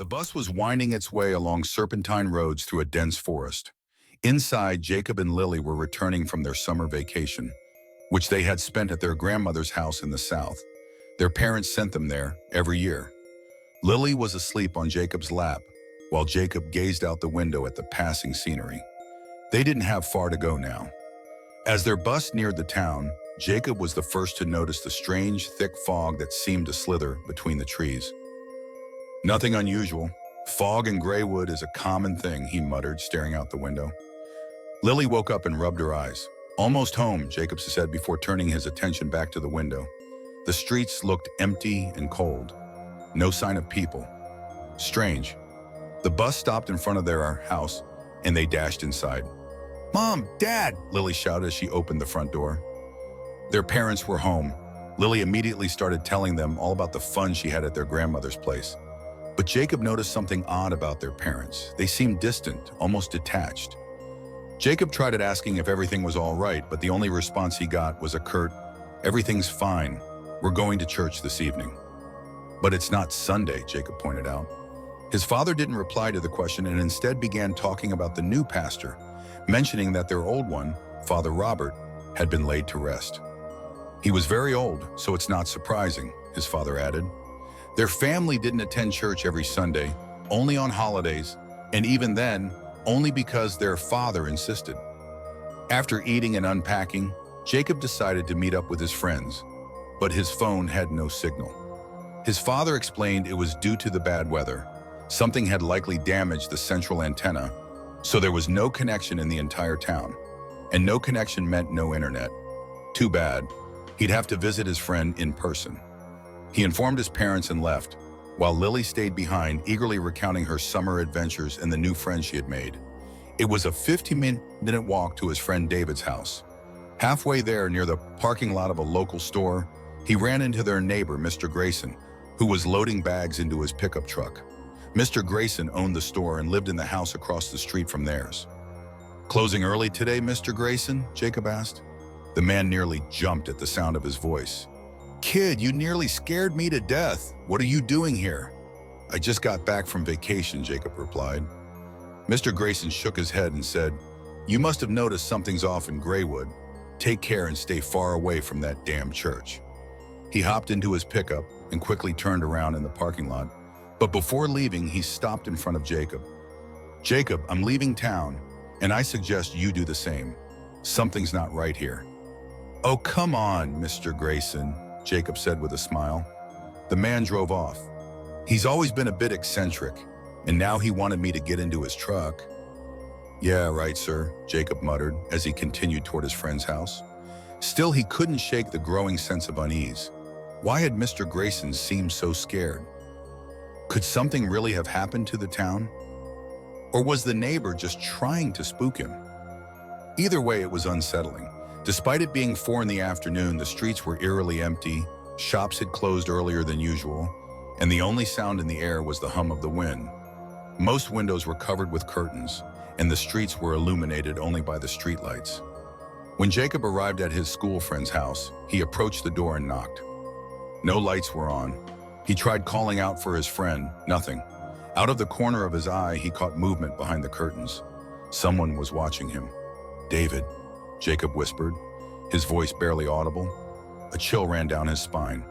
The bus was winding its way along serpentine roads through a dense forest. Inside, Jacob and Lily were returning from their summer vacation, which they had spent at their grandmother's house in the south. Their parents sent them there every year. Lily was asleep on Jacob's lap, while Jacob gazed out the window at the passing scenery. They didn't have far to go now. As their bus neared the town, Jacob was the first to notice the strange, thick fog that seemed to slither between the trees. "Nothing unusual. Fog in Graywood is a common thing," he muttered, staring out the window. Lily woke up and rubbed her eyes. "Almost home," Jacob said before turning his attention back to the window. The streets looked empty and cold. No sign of people. Strange. The bus stopped in front of their house, and they dashed inside. "Mom! Dad!" Lily shouted as she opened the front door. Their parents were home. Lily immediately started telling them all about the fun she had at their grandmother's place. But Jacob noticed something odd about their parents. They seemed distant, almost detached. Jacob tried asking if everything was all right, but the only response he got was a curt, "Everything's fine. We're going to church this evening." "But it's not Sunday," Jacob pointed out. His father didn't reply to the question and instead began talking about the new pastor, mentioning that their old one, Father Robert, had been laid to rest. "He was very old, so it's not surprising," his father added. Their family didn't attend church every Sunday, only on holidays, and even then, only because their father insisted. After eating and unpacking, Jacob decided to meet up with his friends, but his phone had no signal. His father explained it was due to the bad weather. Something had likely damaged the central antenna, so there was no connection in the entire town. And no connection meant no internet. Too bad. He'd have to visit his friend in person. He informed his parents and left, while Lily stayed behind, eagerly recounting her summer adventures and the new friends she had made. It was a 15-minute walk to his friend David's house. Halfway there, near the parking lot of a local store, he ran into their neighbor, Mr. Grayson, who was loading bags into his pickup truck. Mr. Grayson owned the store and lived in the house across the street from theirs. "Closing early today, Mr. Grayson?" Jacob asked. The man nearly jumped at the sound of his voice. "Kid, you nearly scared me to death. What are you doing here?" "I just got back from vacation," Jacob replied. Mr. Grayson shook his head and said, "You must have noticed something's off in Graywood. Take care and stay far away from that damn church." He hopped into his pickup and quickly turned around in the parking lot. But before leaving, he stopped in front of Jacob. "Jacob, I'm leaving town, and I suggest you do the same. Something's not right here." "Oh, come on, Mr. Grayson," Jacob said with a smile. The man drove off. "He's always been a bit eccentric, and now he wanted me to get into his truck." "Yeah, right, sir," Jacob muttered as he continued toward his friend's house. Still, he couldn't shake the growing sense of unease. Why had Mr. Grayson seemed so scared? Could something really have happened to the town? Or was the neighbor just trying to spook him? Either way, it was unsettling. Despite it being 4 in the afternoon, the streets were eerily empty, shops had closed earlier than usual, and the only sound in the air was the hum of the wind. Most windows were covered with curtains, and the streets were illuminated only by the streetlights. When Jacob arrived at his school friend's house, he approached the door and knocked. No lights were on. He tried calling out for his friend, nothing. Out of the corner of his eye, he caught movement behind the curtains. Someone was watching him. "David," Jacob whispered, his voice barely audible. A chill ran down his spine.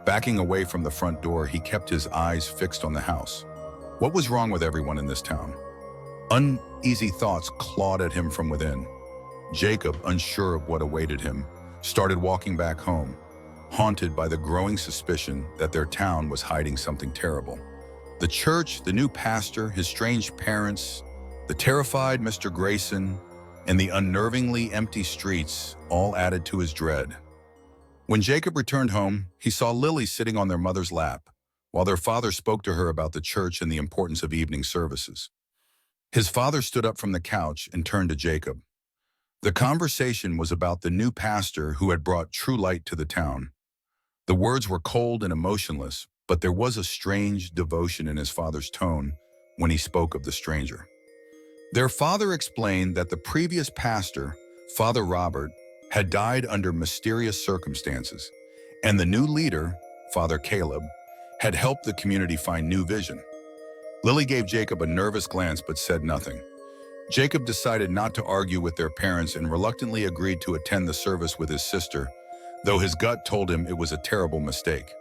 Backing away from the front door, he kept his eyes fixed on the house. What was wrong with everyone in this town? Uneasy thoughts clawed at him from within. Jacob, unsure of what awaited him, started walking back home, haunted by the growing suspicion that their town was hiding something terrible. The church, the new pastor, his strange parents, the terrified Mr. Grayson, and the unnervingly empty streets all added to his dread. When Jacob returned home, he saw Lily sitting on their mother's lap, while their father spoke to her about the church and the importance of evening services. His father stood up from the couch and turned to Jacob. The conversation was about the new pastor who had brought true light to the town. The words were cold and emotionless, but there was a strange devotion in his father's tone when he spoke of the stranger. Their father explained that the previous pastor, Father Robert, had died under mysterious circumstances, and the new leader, Father Caleb, had helped the community find new vision. Lily gave Jacob a nervous glance but said nothing. Jacob decided not to argue with their parents and reluctantly agreed to attend the service with his sister, though his gut told him it was a terrible mistake.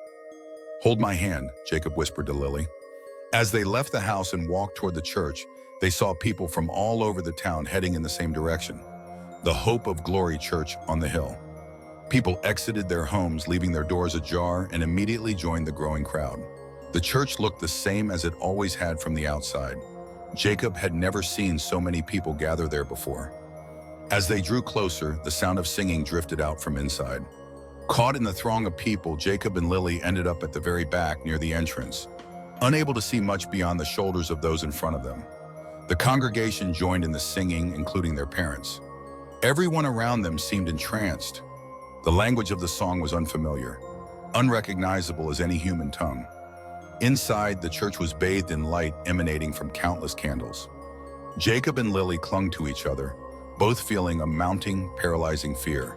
"Hold my hand," Jacob whispered to Lily. As they left the house and walked toward the church, they saw people from all over the town heading in the same direction, the Hope of Glory Church on the hill. People exited their homes, leaving their doors ajar, and immediately joined the growing crowd. The church looked the same as it always had from the outside. Jacob had never seen so many people gather there before. As they drew closer, the sound of singing drifted out from inside. Caught in the throng of people, Jacob and Lily ended up at the very back near the entrance, unable to see much beyond the shoulders of those in front of them. The congregation joined in the singing, including their parents. Everyone around them seemed entranced. The language of the song was unfamiliar, unrecognizable as any human tongue. Inside, the church was bathed in light emanating from countless candles. Jacob and Lily clung to each other, both feeling a mounting, paralyzing fear.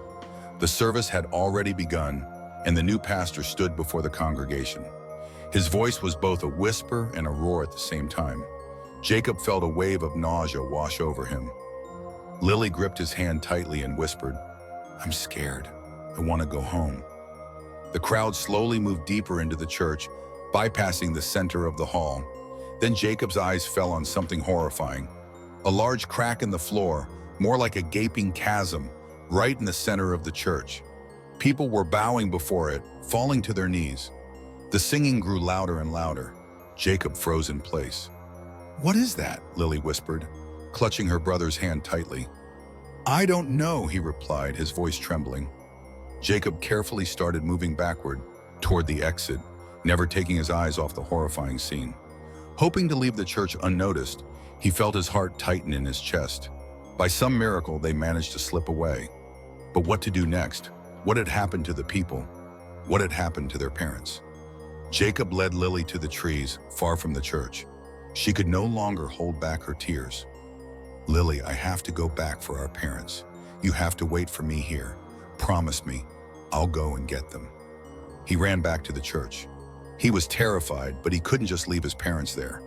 The service had already begun, and the new pastor stood before the congregation. His voice was both a whisper and a roar at the same time. Jacob felt a wave of nausea wash over him. Lily gripped his hand tightly and whispered, "I'm scared. I want to go home." The crowd slowly moved deeper into the church, bypassing the center of the hall. Then Jacob's eyes fell on something horrifying. A large crack in the floor, more like a gaping chasm, right in the center of the church. People were bowing before it, falling to their knees. The singing grew louder and louder. Jacob froze in place. "What is that?" Lily whispered, clutching her brother's hand tightly. "I don't know," he replied, his voice trembling. Jacob carefully started moving backward, toward the exit, never taking his eyes off the horrifying scene. Hoping to leave the church unnoticed, he felt his heart tighten in his chest. By some miracle, they managed to slip away. But what to do next? What had happened to the people? What had happened to their parents? Jacob led Lily to the trees, far from the church. She could no longer hold back her tears. "Lily, I have to go back for our parents. You have to wait for me here. Promise me, I'll go and get them." He ran back to the church. He was terrified, but he couldn't just leave his parents there.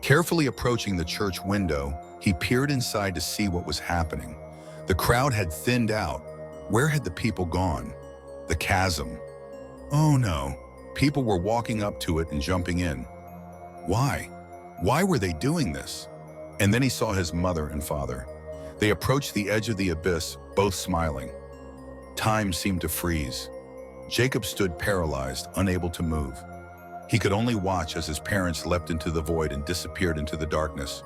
Carefully approaching the church window, he peered inside to see what was happening. The crowd had thinned out. Where had the people gone? The chasm. Oh no, people were walking up to it and jumping in. Why? Why were they doing this? And then he saw his mother and father. They approached the edge of the abyss, both smiling. Time seemed to freeze. Jacob stood paralyzed, unable to move. He could only watch as his parents leapt into the void and disappeared into the darkness.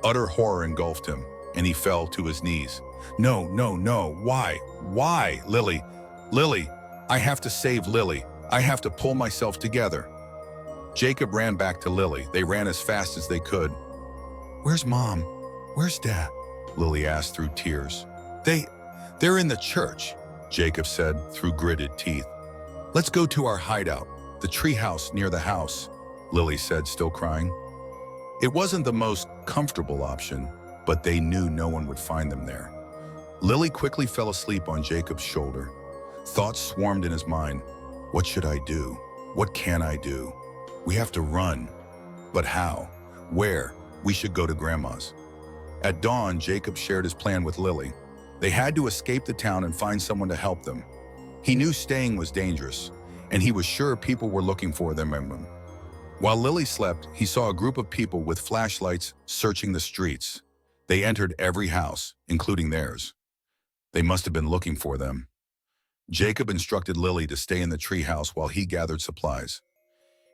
Utter horror engulfed him, and he fell to his knees. "No, no, no, why? Why? Lily, Lily, I have to save Lily. I have to pull myself together." Jacob ran back to Lily. They ran as fast as they could. "Where's Mom? Where's Dad?" Lily asked through tears. They're in the church," Jacob said through gritted teeth. "Let's go to our hideout, the tree house near the house," Lily said, still crying. It wasn't the most comfortable option, but they knew no one would find them there. Lily quickly fell asleep on Jacob's shoulder. Thoughts swarmed in his mind. What should I do? What can I do? We have to run. But how? Where? We should go to Grandma's. At dawn, Jacob shared his plan with Lily. They had to escape the town and find someone to help them. He knew staying was dangerous, and he was sure people were looking for them. While Lily slept, he saw a group of people with flashlights searching the streets. They entered every house, including theirs. They must have been looking for them. Jacob instructed Lily to stay in the treehouse while he gathered supplies.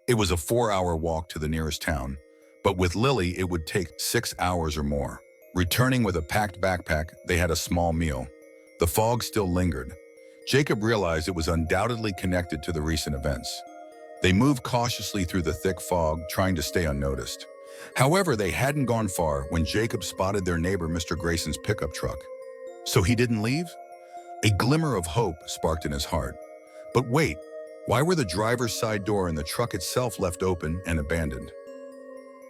It was a 4-hour walk to the nearest town, but with Lily it would take 6 hours or more. Returning with a packed backpack, they had a small meal. The fog still lingered. Jacob realized it was undoubtedly connected to the recent events. They moved cautiously through the thick fog, trying to stay unnoticed. However, they hadn't gone far when Jacob spotted their neighbor Mr. Grayson's pickup truck. So he didn't leave? A glimmer of hope sparked in his heart. But wait, why were the driver's side door and the truck itself left open and abandoned?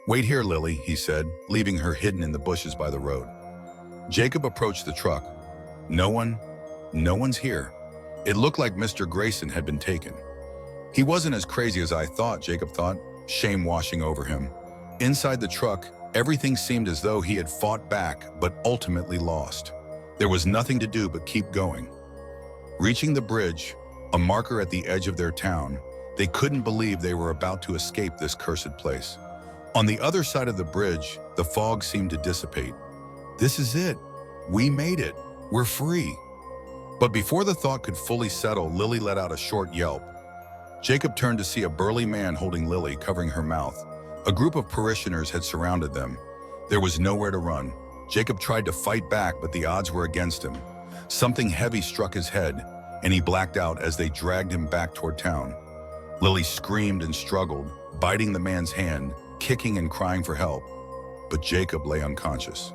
"Wait here, Lily," he said, leaving her hidden in the bushes by the road. Jacob approached the truck. No one's here. It looked like Mr. Grayson had been taken. He wasn't as crazy as I thought, Jacob thought, shame washing over him. Inside the truck, everything seemed as though he had fought back but ultimately lost. There was nothing to do but keep going. Reaching the bridge, a marker at the edge of their town, they couldn't believe they were about to escape this cursed place. On the other side of the bridge, the fog seemed to dissipate. This is it. We made it. We're free. But before the thought could fully settle, Lily let out a short yelp. Jacob turned to see a burly man holding Lily, covering her mouth. A group of parishioners had surrounded them. There was nowhere to run. Jacob tried to fight back, but the odds were against him. Something heavy struck his head, and he blacked out as they dragged him back toward town. Lily screamed and struggled, biting the man's hand, kicking and crying for help. But Jacob lay unconscious.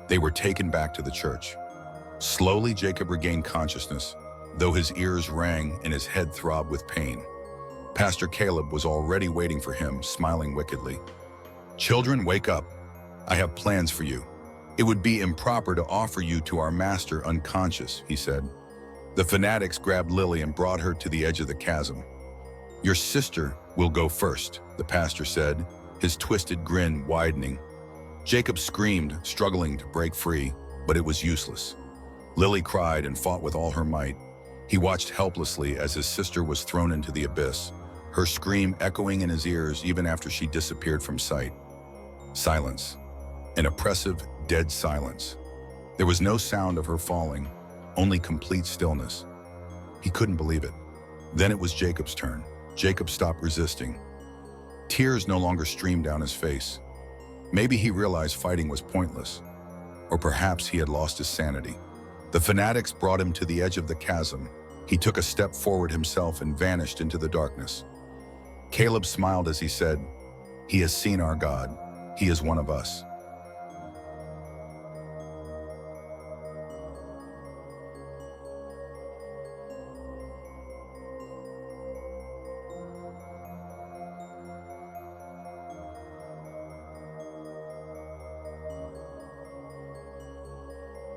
They were taken back to the church. Slowly, Jacob regained consciousness, though his ears rang and his head throbbed with pain. Pastor Caleb was already waiting for him, smiling wickedly. "Children, wake up. I have plans for you. It would be improper to offer you to our master unconscious," he said. The fanatics grabbed Lily and brought her to the edge of the chasm. "Your sister will go first," the pastor said, his twisted grin widening. Jacob screamed, struggling to break free, but it was useless. Lily cried and fought with all her might. He watched helplessly as his sister was thrown into the abyss, her scream echoing in his ears even after she disappeared from sight. Silence. An oppressive, dead silence. There was no sound of her falling, only complete stillness. He couldn't believe it. Then it was Jacob's turn. Jacob stopped resisting. Tears no longer streamed down his face. Maybe he realized fighting was pointless, or perhaps he had lost his sanity. The fanatics brought him to the edge of the chasm. He took a step forward himself and vanished into the darkness. Caleb smiled as he said, "He has seen our God. He is one of us."